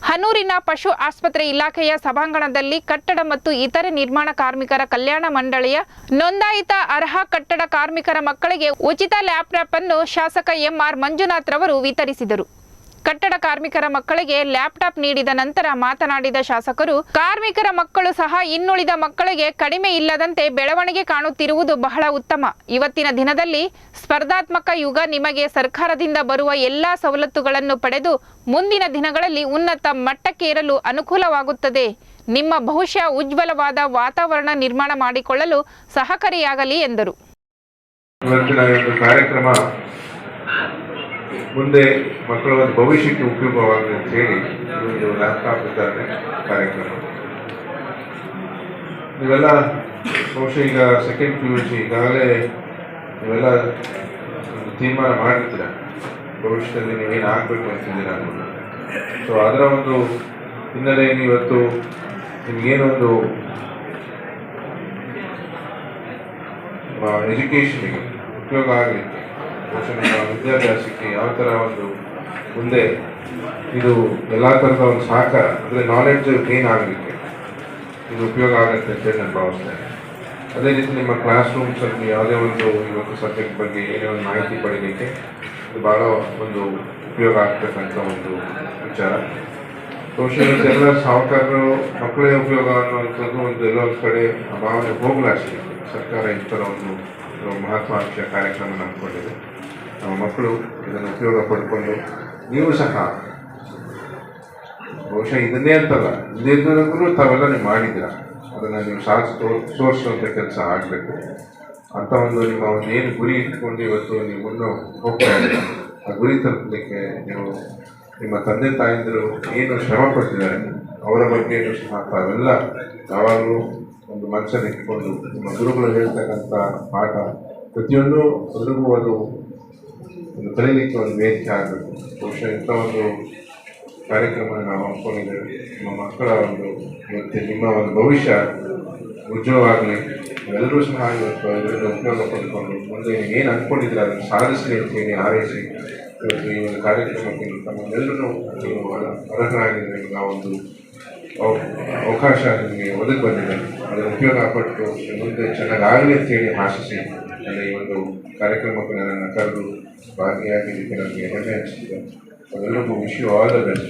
ಹನೂರಿನ ಪಶು ಆಸ್ಪತ್ರೆ ಇಲಾಖೆಯ ಸಭಾಂಗಣದಲ್ಲಿ ಕಟ್ಟಡ ಮತ್ತು ಇತರೆ ನಿರ್ಮಾಣ ಕಾರ್ಮಿಕರ ಕಲ್ಯಾಣ ಮಂಡಳಿಯ ನೋಂದಾಯಿತ ಅರ್ಹ ಕಟ್ಟಡ ಕಾರ್ಮಿಕರ ಮಕ್ಕಳಿಗೆ ಉಚಿತ ಲ್ಯಾಪ್ಟಾಪ್ ಅನ್ನು ಶಾಸಕ ಎಂಆರ್ ಮಂಜುನಾಥ್ ರವರು ವಿತರಿಸಿದರು. ಕಟ್ಟಡ ಕಾರ್ಮಿಕರ ಮಕ್ಕಳಿಗೆ ಲ್ಯಾಪ್ಟಾಪ್ ನೀಡಿದ ನಂತರ ಮಾತನಾಡಿದ ಶಾಸಕರು, ಕಾರ್ಮಿಕರ ಮಕ್ಕಳು ಸಹ ಇನ್ನುಳಿದ ಮಕ್ಕಳಿಗೆ ಕಡಿಮೆ ಇಲ್ಲದಂತೆ ಬೆಳವಣಿಗೆ ಕಾಣುತ್ತಿರುವುದು ಬಹಳ ಉತ್ತಮ. ಇವತ್ತಿನ ದಿನದಲ್ಲಿ ಸ್ಪರ್ಧಾತ್ಮಕ ಯುಗ. ನಿಮಗೆ ಸರ್ಕಾರದಿಂದ ಬರುವ ಎಲ್ಲಾ ಸವಲತ್ತುಗಳನ್ನು ಪಡೆದು ಮುಂದಿನ ದಿನಗಳಲ್ಲಿ ಉನ್ನತ ಮಟ್ಟಕ್ಕೇರಲು ಅನುಕೂಲವಾಗುತ್ತದೆ. ನಿಮ್ಮ ಭವಿಷ್ಯ ಉಜ್ವಲವಾದ ವಾತಾವರಣ ನಿರ್ಮಾಣ ಮಾಡಿಕೊಳ್ಳಲು ಸಹಕಾರಿಯಾಗಲಿ ಎಂದರು. ಮುಂದೆ ಮಕ್ಕಳ ಒಂದು ಭವಿಷ್ಯಕ್ಕೆ ಉಪಯೋಗವಾಗಲಿ ಅಂತ ಹೇಳಿ ಒಂದು ಲ್ಯಾಪ್ಟಾಪ್ ವಿತರಣೆ ಕಾರ್ಯಕ್ರಮ. ನೀವೆಲ್ಲ ಬಹುಶಃ ಈಗ ಸೆಕೆಂಡ್ PUC ಈಗಾಗಲೇ ನೀವೆಲ್ಲ ತೀರ್ಮಾನ ಮಾಡಿರ್ತೀರ ಭವಿಷ್ಯದಲ್ಲಿ ನೀವೇನು ಆಗಬೇಕು ಅಂತಿದ್ದೀರ ಅನ್ನೋದು. ಸೊ ಅದರ ಒಂದು ಹಿನ್ನೆಲೆಯಲ್ಲಿ ಇವತ್ತು ನಿಮಗೇನೊಂದು ಎಜುಕೇಷನಿಗೆ ಉಪಯೋಗ ಆಗಲಿಕ್ಕೆ, ನಿಮ್ಮ ವಿದ್ಯಾಭ್ಯಾಸಕ್ಕೆ ಯಾವ ಥರ ಒಂದು ಮುಂದೆ ಇದು ಎಲ್ಲ ಥರದ ಒಂದು ಸಹಕಾರ ಅಂದರೆ ನಾಲೆಡ್ಜ್ ಗೇನ್ ಆಗಲಿಕ್ಕೆ ಇದು ಉಪಯೋಗ ಆಗುತ್ತೆ ಅಂತೇಳಿ ನಾನು ಭಾವಿಸ್ತೇನೆ. ಅದೇ ರೀತಿ ನಿಮ್ಮ ಕ್ಲಾಸ್ ರೂಮ್ಸಲ್ಲಿ ಯಾವುದೇ ಒಂದು ಇವತ್ತು ಸಬ್ಜೆಕ್ಟ್ ಬಗ್ಗೆ ಏನೇ ಒಂದು ಮಾಹಿತಿ ಪಡೀಲಿಕ್ಕೆ ಇದು ಭಾಳ ಒಂದು ಉಪಯೋಗ ಆಗ್ತಕ್ಕಂಥ ಒಂದು ವಿಚಾರ. ಬಹುಶಃ ಎಲ್ಲ ಸಾಹುಕಾರರು ಮಕ್ಕಳೇ ಉಪಯೋಗ ಅನ್ನುವಂಥದ್ದು ಒಂದು ಎಲ್ಲೋ ಒಂದು ಕಡೆ ಭಾವನೆ ಹೋಗಲಾಡಿಸಿ ಸರ್ಕಾರ ಈ ಥರ ಒಂದು ಮಹತ್ವಾಕಾಂಕ್ಷೆಯ ಕಾರ್ಯಕ್ರಮ ನಂಬಿಕೊಂಡಿದೆ. ನಮ್ಮ ಮಕ್ಕಳು ಇದನ್ನು ಉಪಯೋಗ ಪಡ್ಕೊಂಡು ನೀವು ಸಹ ಬಹುಶಃ ಇದನ್ನೇ ಅಂತಲ್ಲ, ಇಲ್ಲಿದ್ದವರೆಗೂ ತಾವೆಲ್ಲ ನೀವು ಮಾಡಿದ್ದೀರ, ಅದನ್ನು ನೀವು ತೋರಿಸುವಂಥ ಕೆಲಸ ಆಗಬೇಕು ಅಂತ ಒಂದು ನಿಮ್ಮ ಒಂದು ಏನು ಗುರಿ ಇಟ್ಕೊಂಡು ಇವತ್ತು ನೀವು ಮುನ್ನ ಹೋಗ್ತಾ ಇದ್ದೀರ. ಆ ಗುರಿ ತಲುಪಲಿಕ್ಕೆ ನೀವು ನಿಮ್ಮ ತಂದೆ ತಾಯಂದಿರು ಏನು ಶ್ರಮ ಪಡ್ತಿದ್ದಾರೆ ಅವರ ಬಗ್ಗೆಯೂ ಸಹ ತಾವೆಲ್ಲ ಯಾವಾಗಲೂ ಒಂದು ಮನಸ್ಸನ್ನು ಇಟ್ಕೊಂಡು ನಿಮ್ಮ ಗುರುಗಳು ಹೇಳ್ತಕ್ಕಂಥ ಪಾಠ ಪ್ರತಿಯೊಂದು ಎಲ್ರಿಗೂ ಅದು ಒಂದು ಕಲೀಲಿಕ್ಕೆ ಒಂದು ವೇದಿಕೆ ಆಗಬೇಕು. ಬಹುಶಃ ಇಂಥ ಒಂದು ಕಾರ್ಯಕ್ರಮ ನಾವು ಹಮ್ಮಿಕೊಂಡಿದ್ದೇವೆ. ನಮ್ಮ ಮಕ್ಕಳ ಒಂದು ಇವತ್ತು ನಿಮ್ಮ ಒಂದು ಭವಿಷ್ಯ ಉಜ್ವಲವಾಗಲಿ, ಎಲ್ಲರೂ ಸಹ ಇವತ್ತು ಅದರಿಂದ ಉಪಯೋಗ ಪಡ್ಕೊಂಡು ಮುಂದೆ ಏನು ಅಂದ್ಕೊಂಡಿದ್ರೆ ಅದನ್ನು ಸಾಧಿಸಲಿ ಅಂತ ಹೇಳಿ ಹಾರೈಸಿ ಇವತ್ತು ಈ ಒಂದು ಕಾರ್ಯಕ್ರಮಕ್ಕೆ ತಮ್ಮೆಲ್ಲರೂ ನೀವು ಅರ್ಹರಾಗಿದ್ದರೆ ನಾವೊಂದು ಅವಕಾಶ ನಿಮಗೆ ಒದಗಿ ಬಂದಿದೆ. ಅದನ್ನು ಉಪಯೋಗ ಪಟ್ಟು ಮುಂದೆ ಚೆನ್ನಾಗಾಗಲಿ ಅಂತೇಳಿ ಆಶಿಸಿ ನನ್ನ ಈ ಒಂದು ಕಾರ್ಯಕ್ರಮಕ್ಕೆ ನನ್ನನ್ನು ಕರೆದು ಭಾಗಿಯಾಗಿದ್ದಕ್ಕೆ ನನಗೆ ಹೆಮ್ಮೆ ಅನಿಸ್ತಿದೆ. ಅದೆಲ್ಲರಿಗೂ wish you all the best.